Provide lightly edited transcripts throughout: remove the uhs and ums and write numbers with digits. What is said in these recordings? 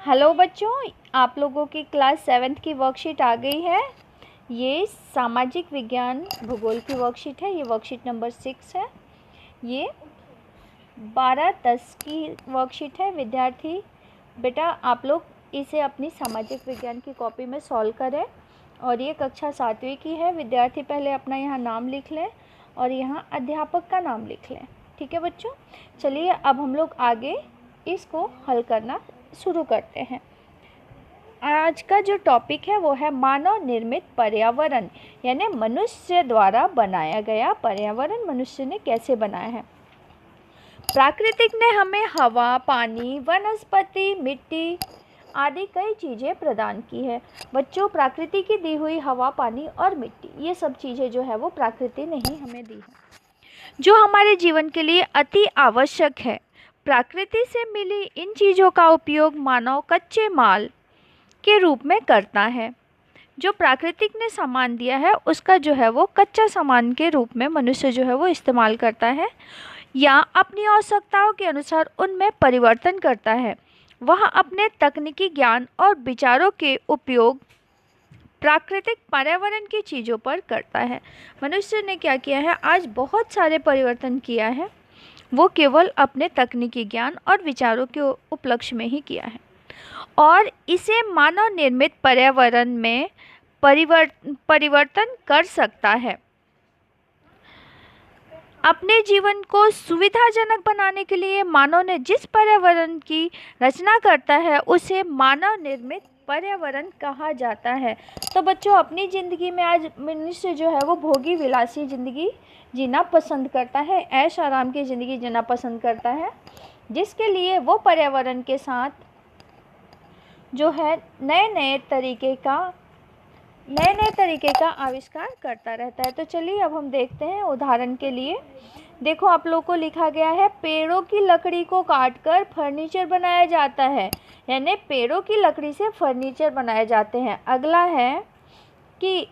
Hello बच्चों, आप लोगों की क्लास 7th की वर्कशीट आ गई है। ये सामाजिक विज्ञान भूगोल की वर्कशीट है। ये वर्कशीट नंबर 6 है। ये 12-10 की वर्कशीट है। विद्यार्थी बेटा, आप लोग इसे अपनी सामाजिक विज्ञान की कॉपी में सॉल्व करें। और ये कक्षा 7वीं की है। विद्यार्थी पहले अपना यहाँ नाम लिख लें और यहाँ अध्यापक का नाम लिख लें। ठीक है बच्चों, चलिए अब हम लोग आगे इसको हल करना शुरू करते हैं। आज का जो टॉपिक है वो है मानव निर्मित पर्यावरण, यानी मनुष्य द्वारा बनाया गया पर्यावरण मनुष्य ने कैसे बनाया है। प्राकृतिक ने हमें हवा, पानी, वनस्पति, मिट्टी आदि कई चीज़ें प्रदान की है। बच्चों, प्रकृति की दी हुई हवा, पानी और मिट्टी, ये सब चीज़ें जो है वो प्रकृति ने ही हमें दी है, जो हमारे जीवन के लिए अति आवश्यक है। प्रकृति से मिली इन चीज़ों का उपयोग मानव कच्चे माल के रूप में करता है। जो प्राकृतिक ने सामान दिया है उसका जो है वो कच्चा सामान के रूप में मनुष्य जो है वो इस्तेमाल करता है या अपनी आवश्यकताओं के अनुसार उनमें परिवर्तन करता है। वह अपने तकनीकी ज्ञान और विचारों के उपयोग प्राकृतिक पर्यावरण की चीज़ों पर करता है। मनुष्य ने क्या किया है, आज बहुत सारे परिवर्तन किया है। वो केवल अपने तकनीकी ज्ञान और विचारों के उपलक्ष्य में ही किया है और इसे मानव निर्मित पर्यावरण में परिवर्तन कर सकता है। अपने जीवन को सुविधाजनक बनाने के लिए मानव ने जिस पर्यावरण की रचना करता है उसे मानव निर्मित पर्यावरण कहा जाता है। तो बच्चों, अपनी ज़िंदगी में आज मनुष्य जो है वो भोगी विलासी ज़िंदगी जीना पसंद करता है, ऐश आराम की ज़िंदगी जीना पसंद करता है, जिसके लिए वो पर्यावरण के साथ जो है नए नए तरीके का आविष्कार करता रहता है। तो चलिए अब हम देखते हैं। उदाहरण के लिए देखो, आप लोगों को लिखा गया है पेड़ों की लकड़ी को काटकर फर्नीचर बनाया जाता है, यानी पेड़ों की लकड़ी से फर्नीचर बनाए जाते हैं। अगला है कि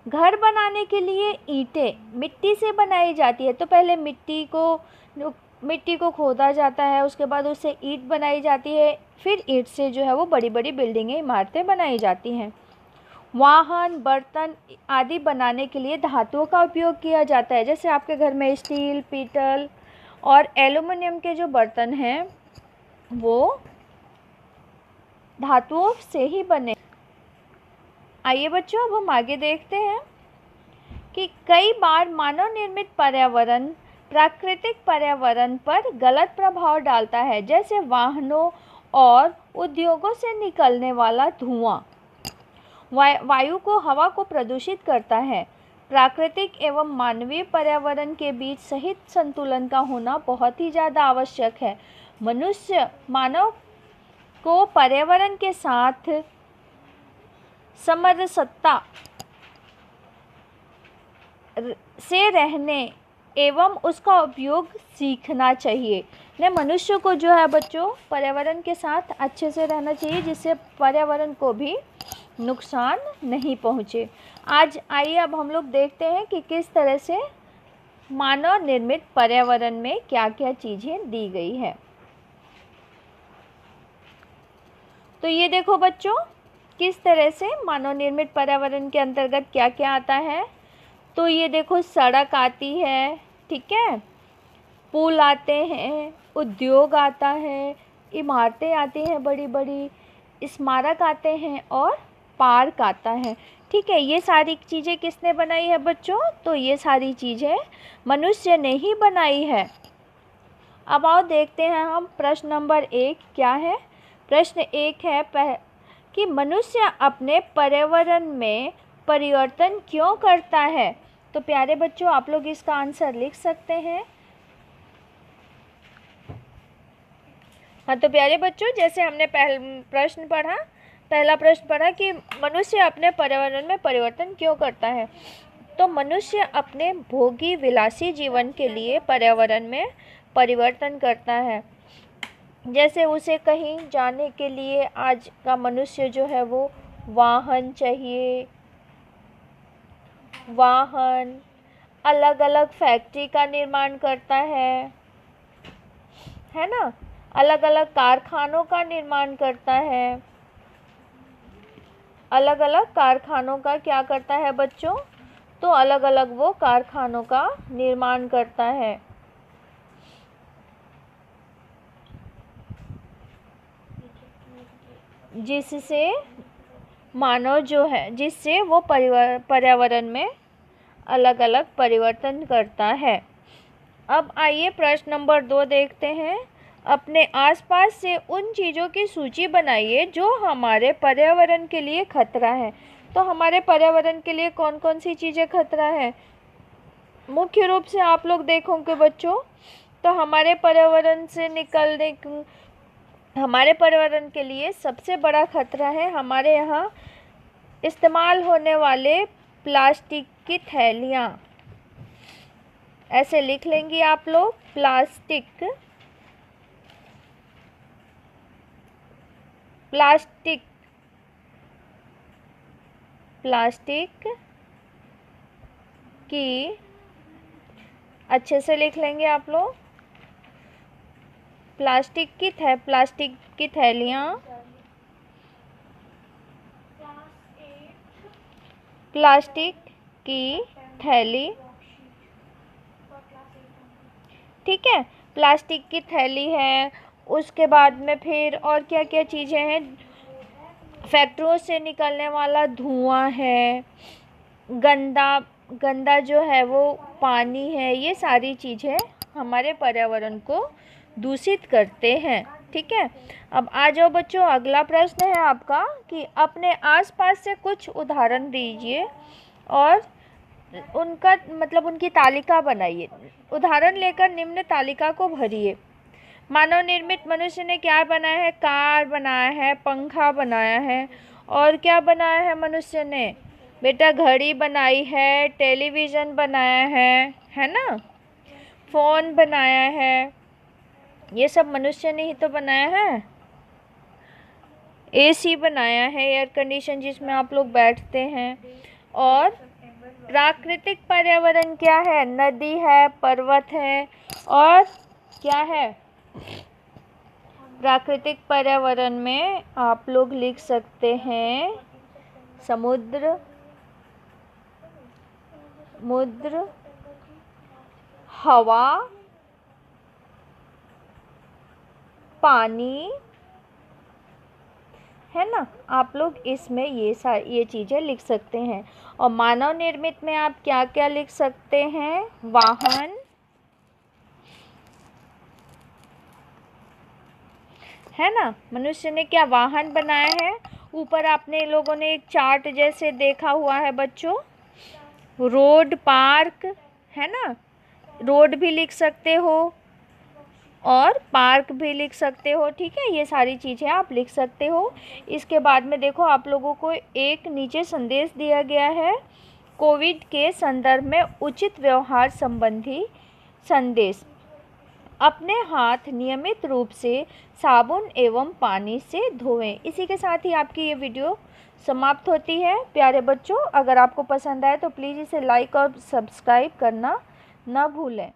घर बनाने के लिए ईंटें मिट्टी से बनाई जाती है। तो पहले मिट्टी को खोदा जाता है, उसके बाद उससे ईंट बनाई जाती है, फिर ईंट से जो है वो बड़ी बड़ी बिल्डिंगें, इमारतें बनाई जाती हैं। वाहन, बर्तन आदि बनाने के लिए धातुओं का उपयोग किया जाता है। जैसे आपके घर में स्टील, पीतल और एल्युमिनियम के जो बर्तन हैं वो धातुओं से ही बने। आइए बच्चों, अब हम आगे देखते हैं कि कई बार मानव निर्मित पर्यावरण प्राकृतिक पर्यावरण पर गलत प्रभाव डालता है। जैसे वाहनों और उद्योगों से निकलने वाला धुआं वायु को, हवा को प्रदूषित करता है। प्राकृतिक एवं मानवीय पर्यावरण के बीच सही संतुलन का होना बहुत ही ज़्यादा आवश्यक है। मानव को पर्यावरण के साथ समरसता से रहने एवं उसका उपयोग सीखना चाहिए। ने मनुष्य को जो है बच्चों पर्यावरण के साथ अच्छे से रहना चाहिए, जिससे पर्यावरण को भी नुकसान नहीं पहुँचे। आज आइए अब हम लोग देखते हैं कि किस तरह से मानव निर्मित पर्यावरण में क्या क्या चीज़ें दी गई है। तो ये देखो बच्चों, किस तरह से मानव निर्मित पर्यावरण के अंतर्गत क्या क्या आता है। तो ये देखो, सड़क आती है, ठीक है, पुल आते हैं, उद्योग आता है, इमारतें आती हैं बड़ी बड़ी, स्मारक आते हैं और पार्क आता है। ठीक है, ये सारी चीज़ें किसने बनाई है बच्चों? तो ये सारी चीज़ें मनुष्य ने ही बनाई है। अब आओ देखते हैं हम प्रश्न नंबर 1 क्या है। प्रश्न 1 है कि मनुष्य अपने पर्यावरण में परिवर्तन क्यों करता है। तो प्यारे बच्चों, आप लोग इसका आंसर लिख सकते हैं। हाँ, तो प्यारे बच्चों, जैसे हमने पहला प्रश्न पढ़ा कि मनुष्य अपने पर्यावरण में परिवर्तन क्यों करता है। तो मनुष्य अपने भोगी विलासी जीवन के लिए पर्यावरण में परिवर्तन करता है। जैसे उसे कहीं जाने के लिए आज का मनुष्य जो है वो वाहन चाहिए, अलग अलग फैक्ट्री का निर्माण करता है ना। अलग अलग कारखानों का निर्माण करता है। अलग अलग कारखानों का क्या करता है बच्चों? तो अलग अलग वो कारखानों का निर्माण करता है। जिससे मानव जो है, जिससे वो पर्यावरण में अलग अलग परिवर्तन करता है। अब आइए प्रश्न नंबर 2 देखते हैं। अपने आसपास से उन चीज़ों की सूची बनाइए जो हमारे पर्यावरण के लिए खतरा है। तो हमारे पर्यावरण के लिए कौन कौन सी चीज़ें खतरा है? मुख्य रूप से आप लोग देखोगे बच्चों, तो हमारे पर्यावरण के लिए सबसे बड़ा खतरा है हमारे यहाँ इस्तेमाल होने वाले प्लास्टिक की थैलियाँ। ऐसे लिख लेंगी आप लोग, प्लास्टिक की, अच्छे से लिख लेंगे आप लोग, प्लास्टिक की थैलियाँ, प्लास्टिक की थैली, ठीक है, प्लास्टिक की थैली है। उसके बाद में फिर और क्या क्या चीज़ें हैं? फैक्ट्रियों से निकलने वाला धुआं है, गंदा जो है वो पानी है। ये सारी चीज़ें हमारे पर्यावरण को दूषित करते हैं, ठीक है। अब आ जाओ बच्चों, अगला प्रश्न है आपका कि अपने आसपास से कुछ उदाहरण दीजिए और उनका मतलब उनकी तालिका बनाइए। उदाहरण लेकर निम्न तालिका को भरिए। मानव निर्मित मनुष्य ने क्या बनाया है? कार बनाया है, पंखा बनाया है, और क्या बनाया है मनुष्य ने? बेटा घड़ी बनाई है, टेलीविज़न बनाया है ना, फ़ोन बनाया है। ये सब मनुष्य ने ही तो बनाया है। एसी बनाया है, एयर कंडीशन जिसमें आप लोग बैठते हैं। और प्राकृतिक पर्यावरण क्या है? नदी है, पर्वत है, और क्या है? प्राकृतिक पर्यावरण में आप लोग लिख सकते हैं समुद्र, हवा, पानी, है ना। आप लोग इसमें ये चीज़ें लिख सकते हैं। और मानव निर्मित में आप क्या क्या लिख सकते हैं? वाहन, है ना, मनुष्य ने क्या वाहन बनाया है। ऊपर आपने लोगों ने एक चार्ट जैसे देखा हुआ है बच्चों, रोड, पार्क, है ना, रोड भी लिख सकते हो और पार्क भी लिख सकते हो, ठीक है। ये सारी चीज़ें आप लिख सकते हो। इसके बाद में देखो आप लोगों को एक नीचे संदेश दिया गया है, कोविड के संदर्भ में उचित व्यवहार संबंधी संदेश। अपने हाथ नियमित रूप से साबुन एवं पानी से धोएं। इसी के साथ ही आपकी ये वीडियो समाप्त होती है। प्यारे बच्चों, अगर आपको पसंद आए तो प्लीज़ इसे लाइक और सब्सक्राइब करना ना भूलें।